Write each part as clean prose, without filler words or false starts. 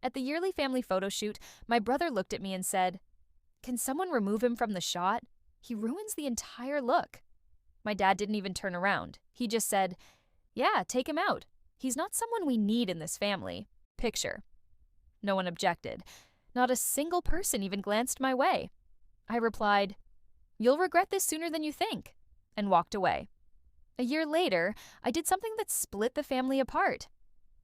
At the yearly family photo shoot, my brother looked at me and said, "Can someone remove him from the shot? He ruins the entire look." My dad didn't even turn around. He just said, "Yeah, take him out. He's not someone we need in this family. Picture." No one objected. Not a single person even glanced my way. I replied, "You'll regret this sooner than you think," and walked away. A year later, I did something that split the family apart.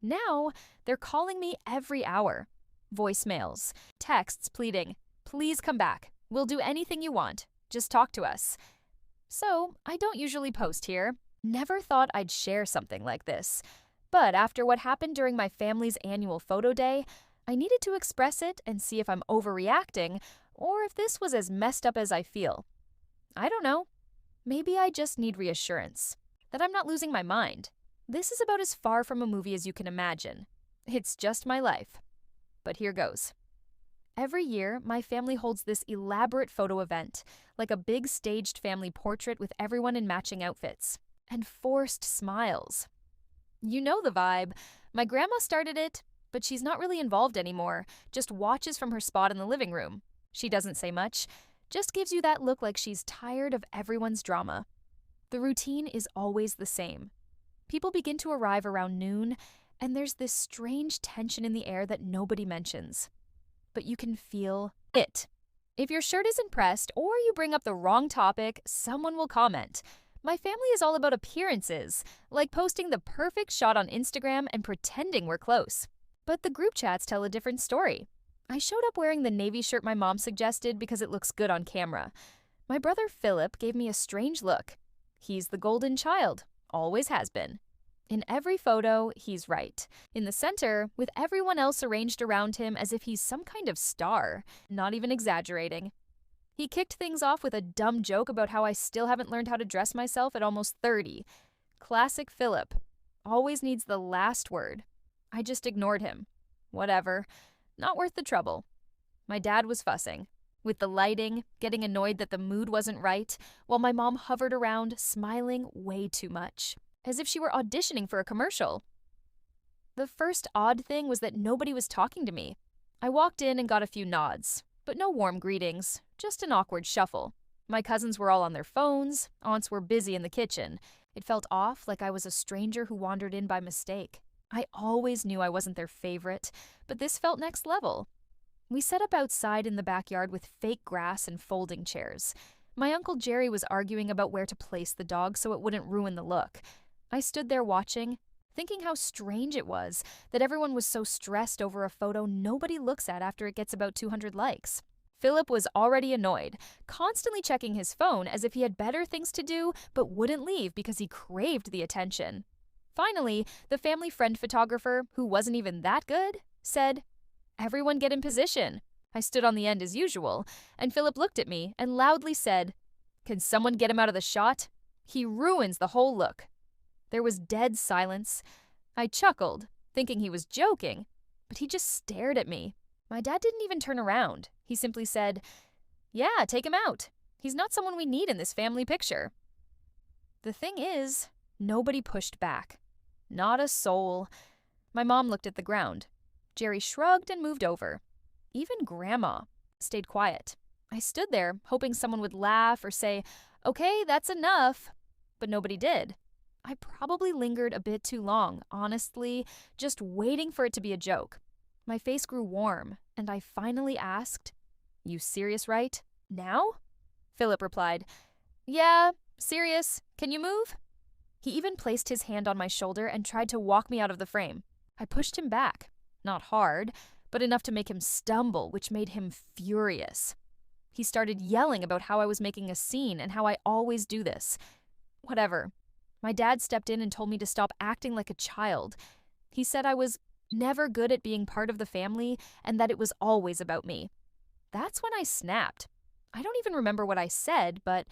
Now, they're calling me every hour. Voicemails, texts pleading, "Please come back. We'll do anything you want. Just talk to us." So, I don't usually post here. Never thought I'd share something like this. But after what happened during my family's annual photo day, I needed to express it and see if I'm overreacting or if this was as messed up as I feel. I don't know. Maybe I just need reassurance that I'm not losing my mind. This is about as far from a movie as you can imagine. It's just my life. But here goes. Every year, my family holds this elaborate photo event, like a big staged family portrait with everyone in matching outfits. And forced smiles. You know the vibe. My grandma started it, but she's not really involved anymore, just watches from her spot in the living room. She doesn't say much, just gives you that look like she's tired of everyone's drama. The routine is always the same. People begin to arrive around noon, and there's this strange tension in the air that nobody mentions. But you can feel it. If your shirt isn't pressed or you bring up the wrong topic, someone will comment. My family is all about appearances, like posting the perfect shot on Instagram and pretending we're close. But the group chats tell a different story. I showed up wearing the navy shirt my mom suggested because it looks good on camera. My brother Philip gave me a strange look. He's the golden child, always has been. In every photo, he's right. In the center, with everyone else arranged around him as if he's some kind of star, not even exaggerating. He kicked things off with a dumb joke about how I still haven't learned how to dress myself at almost 30. Classic Philip. Always needs the last word. I just ignored him. Whatever. Not worth the trouble. My dad was fussing. With the lighting, getting annoyed that the mood wasn't right, while my mom hovered around, smiling way too much, as if she were auditioning for a commercial. The first odd thing was that nobody was talking to me. I walked in and got a few nods, but no warm greetings, just an awkward shuffle. My cousins were all on their phones, aunts were busy in the kitchen. It felt off, like I was a stranger who wandered in by mistake. I always knew I wasn't their favorite, but this felt next level. We set up outside in the backyard with fake grass and folding chairs. My Uncle Jerry was arguing about where to place the dog so it wouldn't ruin the look. I stood there watching, thinking how strange it was that everyone was so stressed over a photo nobody looks at after it gets about 200 likes. Philip was already annoyed, constantly checking his phone as if he had better things to do but wouldn't leave because he craved the attention. Finally, the family friend photographer, who wasn't even that good, said, "Everyone get in position." I stood on the end as usual, and Philip looked at me and loudly said, "Can someone get him out of the shot? He ruins the whole look." There was dead silence. I chuckled, thinking he was joking, but he just stared at me. My dad didn't even turn around. He simply said, "Yeah, take him out. He's not someone we need in this family picture." The thing is, nobody pushed back. Not a soul. My mom looked at the ground. Jerry shrugged and moved over. Even Grandma stayed quiet. I stood there, hoping someone would laugh or say, "Okay, that's enough." But nobody did. I probably lingered a bit too long, honestly, just waiting for it to be a joke. My face grew warm, and I finally asked, "You serious, right? Now?" Philip replied, "Yeah, serious. Can you move?" He even placed his hand on my shoulder and tried to walk me out of the frame. I pushed him back. Not hard, but enough to make him stumble, which made him furious. He started yelling about how I was making a scene and how I always do this. Whatever. My dad stepped in and told me to stop acting like a child. He said I was never good at being part of the family and that it was always about me. That's when I snapped. I don't even remember what I said, but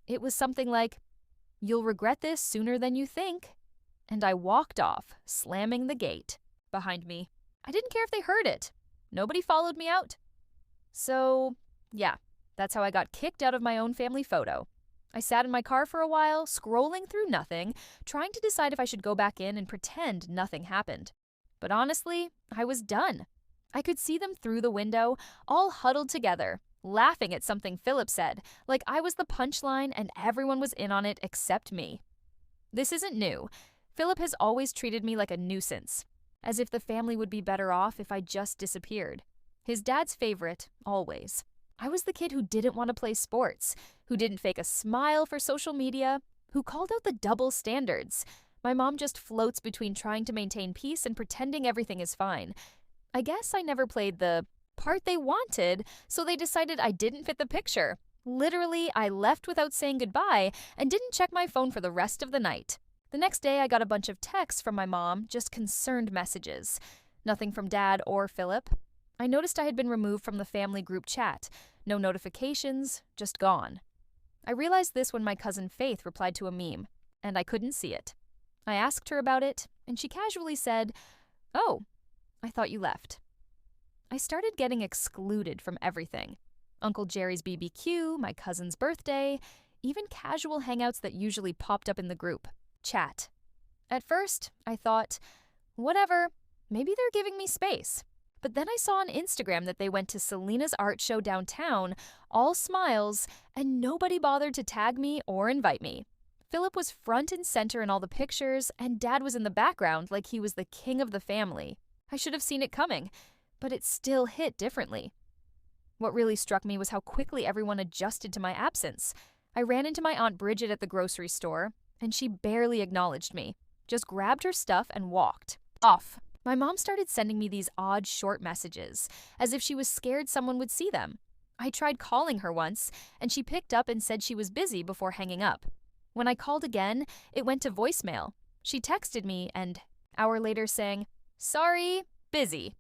it was something like, "You'll regret this sooner than you think." And I walked off, slamming the gate behind me. I didn't care if they heard it. Nobody followed me out. So, yeah, that's how I got kicked out of my own family photo. I sat in my car for a while, scrolling through nothing, trying to decide if I should go back in and pretend nothing happened. But honestly, I was done. I could see them through the window, all huddled together, laughing at something Philip said, like I was the punchline and everyone was in on it except me. This isn't new. Philip has always treated me like a nuisance, as if the family would be better off if I just disappeared. His dad's favorite, always. I was the kid who didn't want to play sports, who didn't fake a smile for social media, who called out the double standards. My mom just floats between trying to maintain peace and pretending everything is fine. I guess I never played the part they wanted, so they decided I didn't fit the picture. Literally, I left without saying goodbye and didn't check my phone for the rest of the night. The next day, I got a bunch of texts from my mom, just concerned messages. Nothing from Dad or Philip. I noticed I had been removed from the family group chat. No notifications, just gone. I realized this when my cousin Faith replied to a meme, and I couldn't see it. I asked her about it, and she casually said, "Oh, I thought you left." I started getting excluded from everything. Uncle Jerry's BBQ, my cousin's birthday, even casual hangouts that usually popped up in the group. Chat. At first, I thought, whatever, maybe they're giving me space. But then I saw on Instagram that they went to Selena's art show downtown, all smiles, and nobody bothered to tag me or invite me. Philip was front and center in all the pictures, and Dad was in the background like he was the king of the family. I should have seen it coming, but it still hit differently. What really struck me was how quickly everyone adjusted to my absence. I ran into my Aunt Bridget at the grocery store, and she barely acknowledged me, just grabbed her stuff and walked off. My mom started sending me these odd short messages, as if she was scared someone would see them. I tried calling her once, and she picked up and said she was busy before hanging up. When I called again, it went to voicemail. She texted me and, hour later, saying, "Sorry, busy."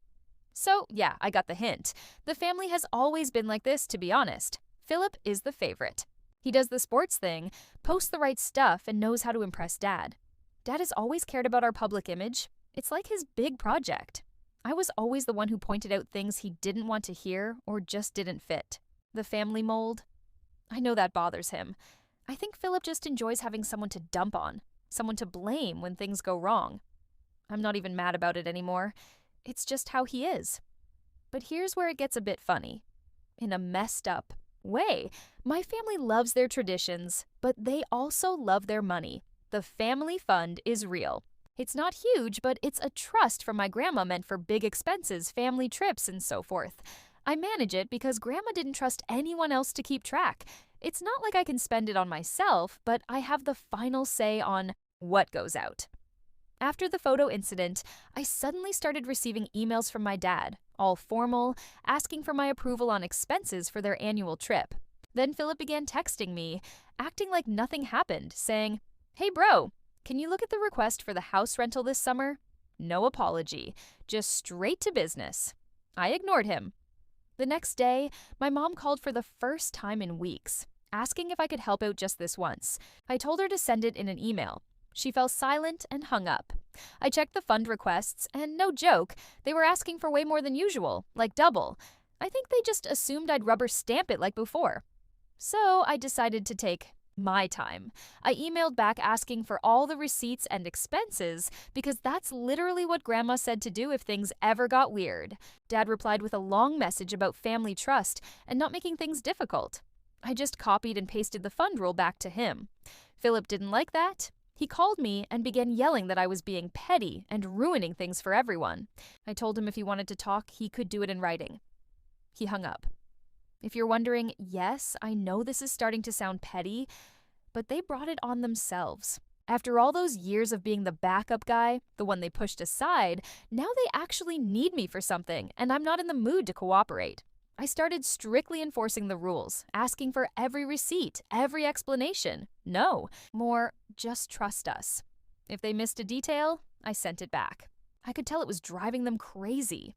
So, yeah, I got the hint. The family has always been like this, to be honest. Philip is the favorite. He does the sports thing, posts the right stuff, and knows how to impress Dad. Dad has always cared about our public image. It's like his big project. I was always the one who pointed out things he didn't want to hear or just didn't fit. The family mold. I know that bothers him. I think Philip just enjoys having someone to dump on, someone to blame when things go wrong. I'm not even mad about it anymore. It's just how he is. But here's where it gets a bit funny. In a messed up way, my family loves their traditions, but they also love their money. The family fund is real. It's not huge, but it's a trust from my grandma meant for big expenses, family trips, and so forth. I manage it because Grandma didn't trust anyone else to keep track. It's not like I can spend it on myself, but I have the final say on what goes out. After the photo incident, I suddenly started receiving emails from my dad, all formal, asking for my approval on expenses for their annual trip. Then Philip began texting me, acting like nothing happened, saying, "Hey bro, can you look at the request for the house rental this summer?" No apology, just straight to business. I ignored him. The next day, my mom called for the first time in weeks, asking if I could help out just this once. I told her to send it in an email. She fell silent and hung up. I checked the fund requests, and no joke, they were asking for way more than usual, like double. I think they just assumed I'd rubber stamp it like before. So I decided to take my time. I emailed back asking for all the receipts and expenses because that's literally what Grandma said to do if things ever got weird. Dad replied with a long message about family trust and not making things difficult. I just copied and pasted the fund rule back to him. Philip didn't like that. He called me and began yelling that I was being petty and ruining things for everyone. I told him if he wanted to talk, he could do it in writing. He hung up. If you're wondering, yes, I know this is starting to sound petty, but they brought it on themselves. After all those years of being the backup guy, the one they pushed aside, now they actually need me for something, and I'm not in the mood to cooperate. I started strictly enforcing the rules, asking for every receipt, every explanation. No, more, just trust us. If they missed a detail, I sent it back. I could tell it was driving them crazy.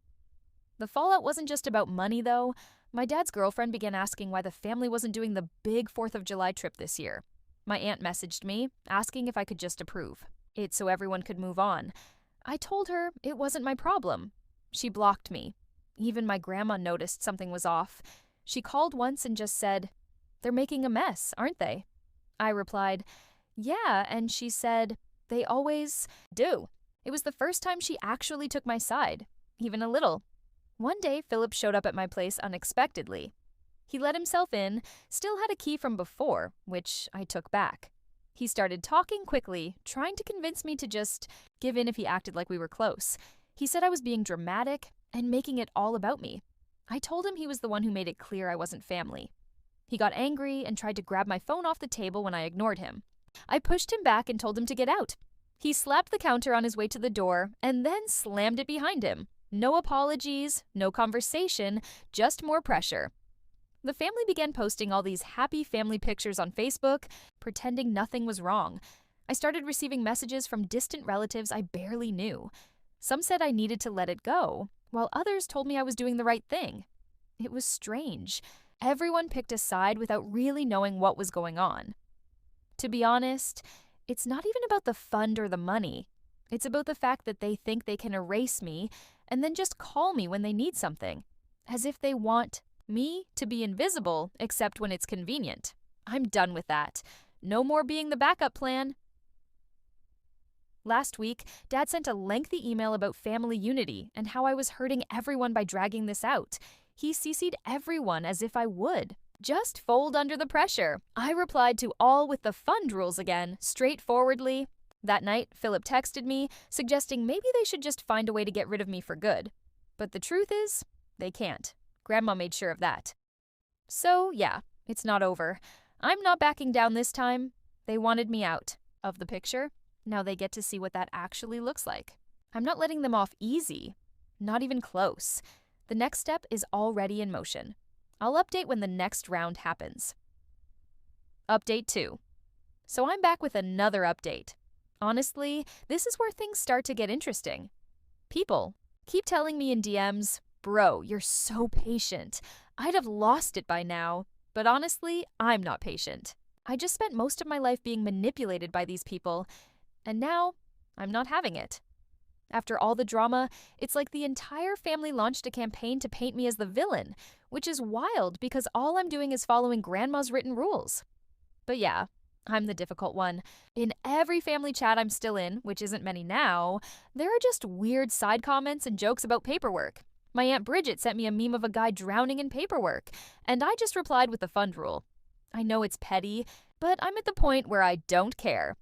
The fallout wasn't just about money, though. My dad's girlfriend began asking why the family wasn't doing the big 4th of July trip this year. My aunt messaged me, asking if I could just approve it so everyone could move on. I told her it wasn't my problem. She blocked me. Even my grandma noticed something was off. She called once and just said, "They're making a mess, aren't they?" I replied, "Yeah," and she said, "They always do." It was the first time she actually took my side, even a little. One day, Philip showed up at my place unexpectedly. He let himself in, still had a key from before, which I took back. He started talking quickly, trying to convince me to just give in if he acted like we were close. He said I was being dramatic and making it all about me. I told him he was the one who made it clear I wasn't family. He got angry and tried to grab my phone off the table when I ignored him. I pushed him back and told him to get out. He slapped the counter on his way to the door and then slammed it behind him. No apologies, no conversation, just more pressure. The family began posting all these happy family pictures on Facebook, pretending nothing was wrong. I started receiving messages from distant relatives I barely knew. Some said I needed to let it go, while others told me I was doing the right thing. It was strange. Everyone picked a side without really knowing what was going on. To be honest, it's not even about the fund or the money. It's about the fact that they think they can erase me and then just call me when they need something, as if they want me to be invisible except when it's convenient. I'm done with that. No more being the backup plan. Last week, Dad sent a lengthy email about family unity and how I was hurting everyone by dragging this out. He CC'd everyone as if I would. Just fold under the pressure. I replied to all with the fund rules again, straightforwardly. That night, Philip texted me, suggesting maybe they should just find a way to get rid of me for good. But the truth is, they can't. Grandma made sure of that. So, yeah, it's not over. I'm not backing down this time. They wanted me out of the picture. Now they get to see what that actually looks like. I'm not letting them off easy. Not even close. The next step is already in motion. I'll update when the next round happens. Update 2. So I'm back with another update. Honestly, this is where things start to get interesting. People keep telling me in DMs, "Bro, you're so patient. I'd have lost it by now." But honestly, I'm not patient. I just spent most of my life being manipulated by these people, and now I'm not having it. After all the drama, it's like the entire family launched a campaign to paint me as the villain, which is wild because all I'm doing is following Grandma's written rules. But yeah, I'm the difficult one. In every family chat I'm still in, which isn't many now, there are just weird side comments and jokes about paperwork. My Aunt Bridget sent me a meme of a guy drowning in paperwork, and I just replied with the fund rule. I know it's petty, but I'm at the point where I don't care.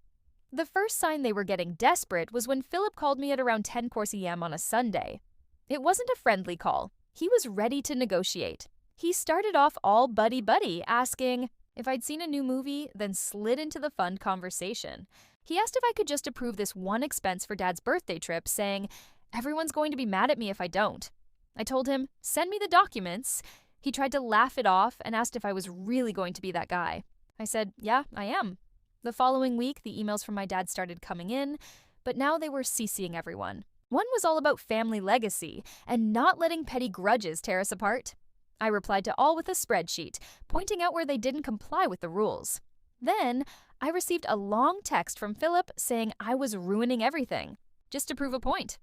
The first sign they were getting desperate was when Philip called me at around 10 p.m. on a Sunday. It wasn't a friendly call. He was ready to negotiate. He started off all buddy-buddy, asking if I'd seen a new movie, then slid into the fund conversation. He asked if I could just approve this one expense for Dad's birthday trip, saying, "Everyone's going to be mad at me if I don't." I told him, "Send me the documents." He tried to laugh it off and asked if I was really going to be that guy. I said, "Yeah, I am." The following week, the emails from my dad started coming in, but now they were CCing everyone. One was all about family legacy and not letting petty grudges tear us apart. I replied to all with a spreadsheet, pointing out where they didn't comply with the rules. Then, I received a long text from Philip saying I was ruining everything, just to prove a point.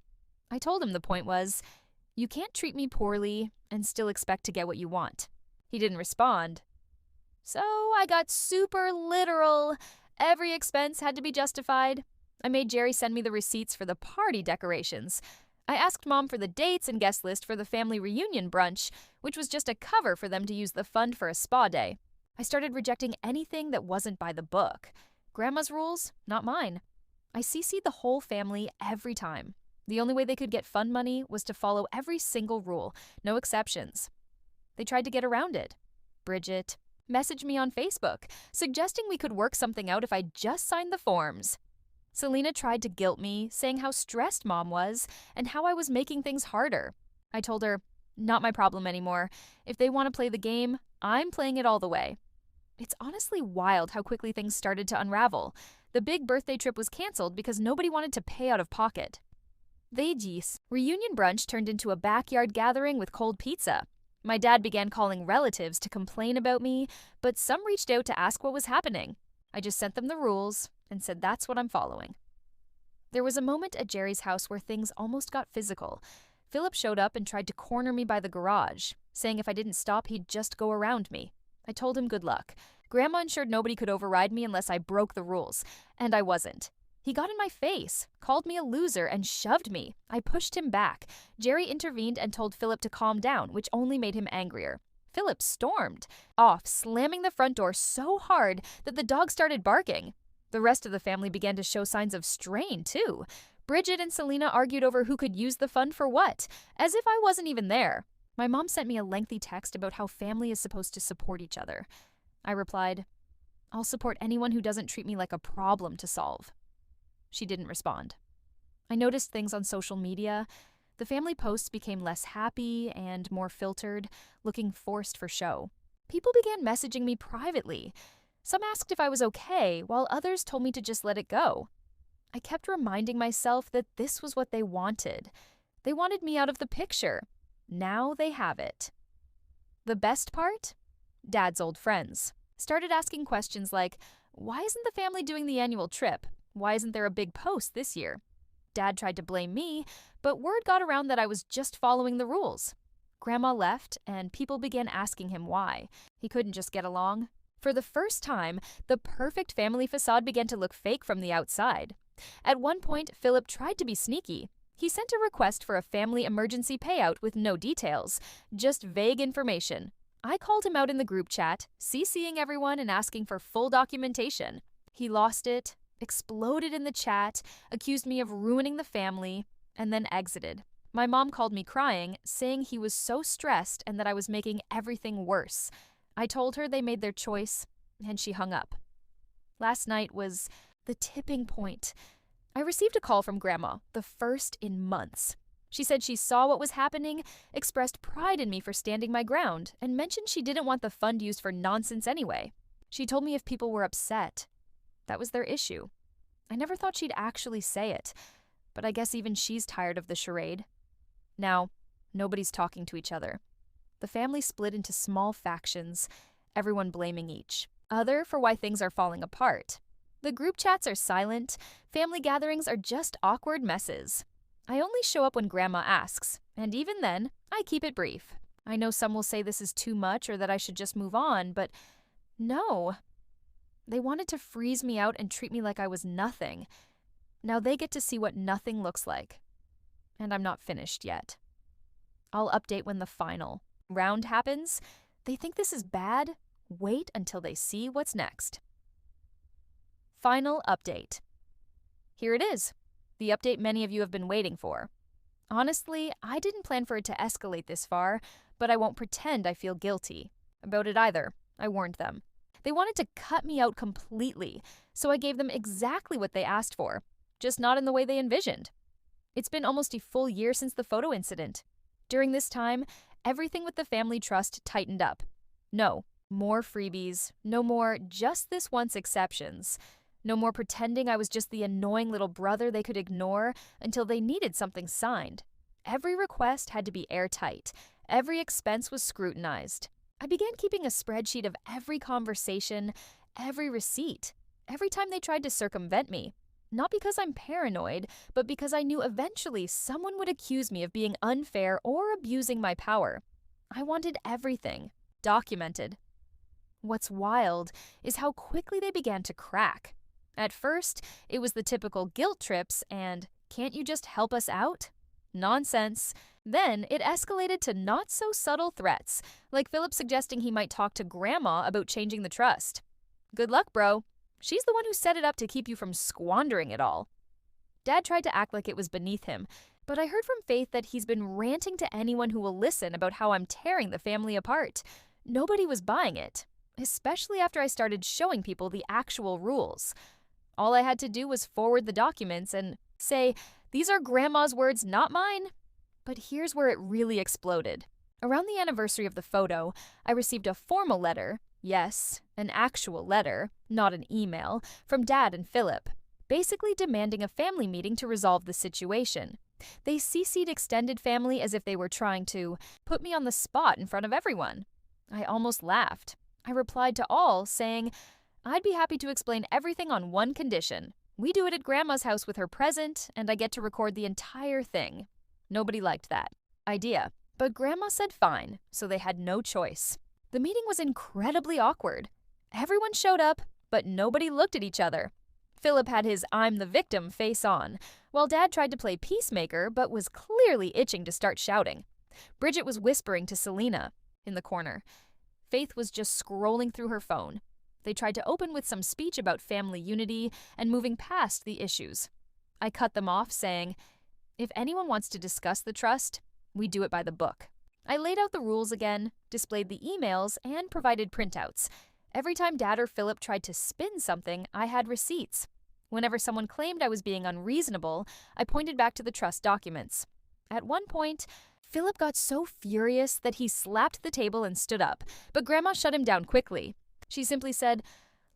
I told him the point was, you can't treat me poorly and still expect to get what you want. He didn't respond. So I got super literal. Every expense had to be justified. I made Jerry send me the receipts for the party decorations. I asked Mom for the dates and guest list for the family reunion brunch, which was just a cover for them to use the fund for a spa day. I started rejecting anything that wasn't by the book. Grandma's rules, not mine. I CC'd the whole family every time. The only way they could get fund money was to follow every single rule, no exceptions. They tried to get around it. Bridget messaged me on Facebook, suggesting we could work something out if I just signed the forms. Selena tried to guilt me, saying how stressed Mom was and how I was making things harder. I told her, not my problem anymore. If they want to play the game, I'm playing it all the way. It's honestly wild how quickly things started to unravel. The big birthday trip was canceled because nobody wanted to pay out of pocket. Veggies. Reunion brunch turned into a backyard gathering with cold pizza. My dad began calling relatives to complain about me, but some reached out to ask what was happening. I just sent them the rules and said that's what I'm following. There was a moment at Jerry's house where things almost got physical. Philip showed up and tried to corner me by the garage, saying if I didn't stop, he'd just go around me. I told him good luck. Grandma ensured nobody could override me unless I broke the rules, and I wasn't. He got in my face, called me a loser, and shoved me. I pushed him back. Jerry intervened and told Philip to calm down, which only made him angrier. Philip stormed off, slamming the front door so hard that the dog started barking. The rest of the family began to show signs of strain, too. Bridget and Selena argued over who could use the fund for what, as if I wasn't even there. My mom sent me a lengthy text about how family is supposed to support each other. I replied, "I'll support anyone who doesn't treat me like a problem to solve." She didn't respond. I noticed things on social media. The family posts became less happy and more filtered, looking forced for show. People began messaging me privately. Some asked if I was okay, while others told me to just let it go. I kept reminding myself that this was what they wanted. They wanted me out of the picture. Now they have it. The best part? Dad's old friends started asking questions like, "Why isn't the family doing the annual trip? Why isn't there a big post this year?" Dad tried to blame me, but word got around that I was just following the rules. Grandma left, and people began asking him why. He couldn't just get along. For the first time, the perfect family facade began to look fake from the outside. At one point, Philip tried to be sneaky. He sent a request for a family emergency payout with no details, just vague information. I called him out in the group chat, CCing everyone and asking for full documentation. He lost it, exploded in the chat, accused me of ruining the family, and then exited. My mom called me crying, saying he was so stressed and that I was making everything worse. I told her they made their choice, and she hung up. Last night was the tipping point. I received a call from Grandma, the first in months. She said she saw what was happening, expressed pride in me for standing my ground, and mentioned she didn't want the fund used for nonsense anyway. She told me if people were upset, that was their issue. I never thought she'd actually say it, but I guess even she's tired of the charade. Now, nobody's talking to each other. The family split into small factions, everyone blaming each other for why things are falling apart. The group chats are silent, family gatherings are just awkward messes. I only show up when Grandma asks, and even then, I keep it brief. I know some will say this is too much or that I should just move on, but no. They wanted to freeze me out and treat me like I was nothing. Now they get to see what nothing looks like. And I'm not finished yet. I'll update when the final round happens. They think this is bad? Wait until they see what's next. Final update. Here it is. The update many of you have been waiting for. Honestly, I didn't plan for it to escalate this far, but I won't pretend I feel guilty about it either. I warned them. They wanted to cut me out completely, so I gave them exactly what they asked for, just not in the way they envisioned. It's been almost a full year since the photo incident. During this time, everything with the family trust tightened up. No more freebies, no more just this once exceptions. No more pretending I was just the annoying little brother they could ignore until they needed something signed. Every request had to be airtight. Every expense was scrutinized. I began keeping a spreadsheet of every conversation, every receipt, every time they tried to circumvent me. Not because I'm paranoid, but because I knew eventually someone would accuse me of being unfair or abusing my power. I wanted everything documented. What's wild is how quickly they began to crack. At first, it was the typical guilt trips and, "Can't you just help us out?" Nonsense. Then it escalated to not-so-subtle threats, like Philip suggesting he might talk to Grandma about changing the trust. Good luck, bro. She's the one who set it up to keep you from squandering it all. Dad tried to act like it was beneath him, but I heard from Faith that he's been ranting to anyone who will listen about how I'm tearing the family apart. Nobody was buying it, especially after I started showing people the actual rules. All I had to do was forward the documents and say, "These are Grandma's words, not mine." But here's where it really exploded. Around the anniversary of the photo, I received a formal letter, yes, an actual letter, not an email, from Dad and Philip, basically demanding a family meeting to resolve the situation. They CC'd extended family as if they were trying to put me on the spot in front of everyone. I almost laughed. I replied to all, saying, "I'd be happy to explain everything on one condition. We do it at Grandma's house with her present, and I get to record the entire thing." Nobody liked that idea, but Grandma said fine, so they had no choice. The meeting was incredibly awkward. Everyone showed up, but nobody looked at each other. Philip had his I'm the victim face on, while Dad tried to play peacemaker but was clearly itching to start shouting. Bridget was whispering to Selena in the corner. Faith was just scrolling through her phone. They tried to open with some speech about family unity and moving past the issues. I cut them off, saying, "If anyone wants to discuss the trust, we do it by the book." I laid out the rules again, displayed the emails, and provided printouts. Every time Dad or Philip tried to spin something, I had receipts. Whenever someone claimed I was being unreasonable, I pointed back to the trust documents. At one point, Philip got so furious that he slapped the table and stood up, but Grandma shut him down quickly. She simply said,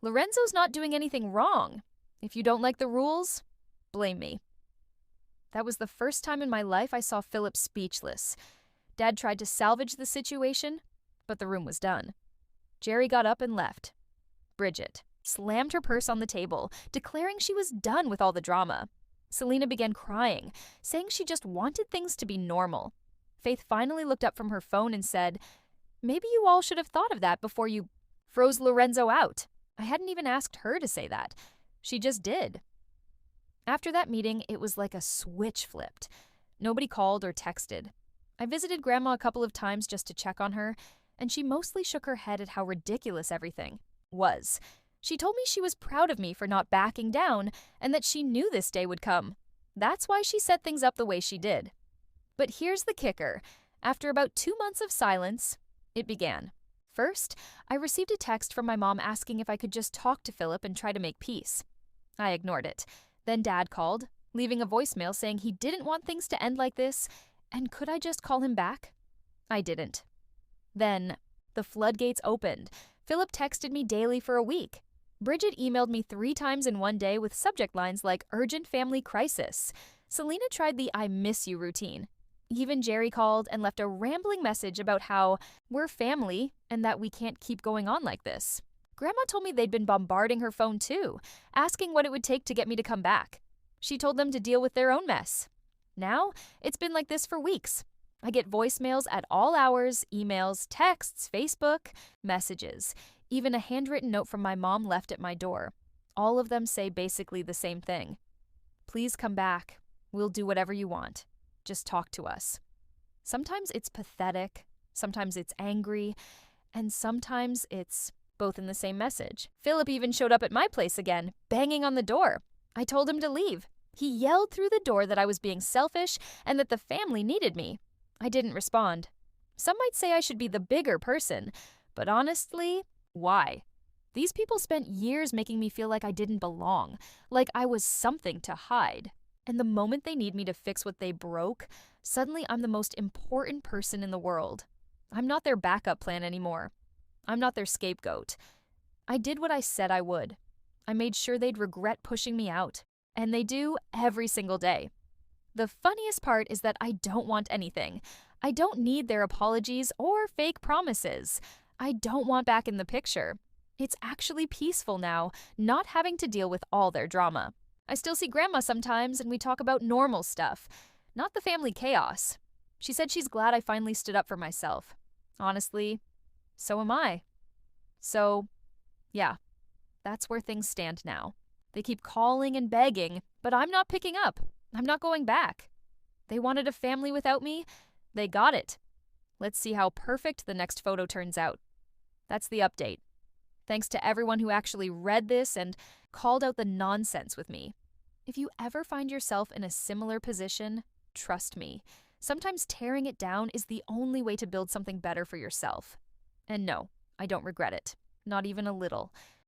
"Lorenzo's not doing anything wrong. If you don't like the rules, blame me." That was the first time in my life I saw Philip speechless. Dad tried to salvage the situation, but the room was done. Jerry got up and left. Bridget slammed her purse on the table, declaring she was done with all the drama. Selena began crying, saying she just wanted things to be normal. Faith finally looked up from her phone and said, "Maybe you all should have thought of that before you froze Lorenzo out." I hadn't even asked her to say that. She just did. After that meeting, it was like a switch flipped. Nobody called or texted. I visited Grandma a couple of times just to check on her, and she mostly shook her head at how ridiculous everything was. She told me she was proud of me for not backing down and that she knew this day would come. That's why she set things up the way she did. But here's the kicker. After about 2 months of silence, it began. First, I received a text from my mom asking if I could just talk to Philip and try to make peace. I ignored it. Then Dad called, leaving a voicemail saying he didn't want things to end like this, and could I just call him back? I didn't. Then, the floodgates opened. Philip texted me daily for a week. Bridget emailed me 3 times in one day with subject lines like urgent family crisis. Selena tried the I miss you routine. Even Jerry called and left a rambling message about how we're family and that we can't keep going on like this. Grandma told me they'd been bombarding her phone too, asking what it would take to get me to come back. She told them to deal with their own mess. Now, it's been like this for weeks. I get voicemails at all hours, emails, texts, Facebook, messages, even a handwritten note from my mom left at my door. All of them say basically the same thing. "Please come back. We'll do whatever you want. Just talk to us." Sometimes it's pathetic, sometimes it's angry, and sometimes it's both in the same message. Philip even showed up at my place again, banging on the door. I told him to leave. He yelled through the door that I was being selfish and that the family needed me. I didn't respond. Some might say I should be the bigger person, but honestly, why? These people spent years making me feel like I didn't belong, like I was something to hide. And the moment they need me to fix what they broke, suddenly I'm the most important person in the world. I'm not their backup plan anymore. I'm not their scapegoat. I did what I said I would. I made sure they'd regret pushing me out. And they do every single day. The funniest part is that I don't want anything. I don't need their apologies or fake promises. I don't want back in the picture. It's actually peaceful now, not having to deal with all their drama. I still see Grandma sometimes and we talk about normal stuff, not the family chaos. She said she's glad I finally stood up for myself. Honestly, so am I. So, yeah, that's where things stand now. They keep calling and begging, but I'm not picking up. I'm not going back. They wanted a family without me. They got it. Let's see how perfect the next photo turns out. That's the update. Thanks to everyone who actually read this and called out the nonsense with me. If you ever find yourself in a similar position, trust me, sometimes tearing it down is the only way to build something better for yourself. And no, I don't regret it. Not even a little.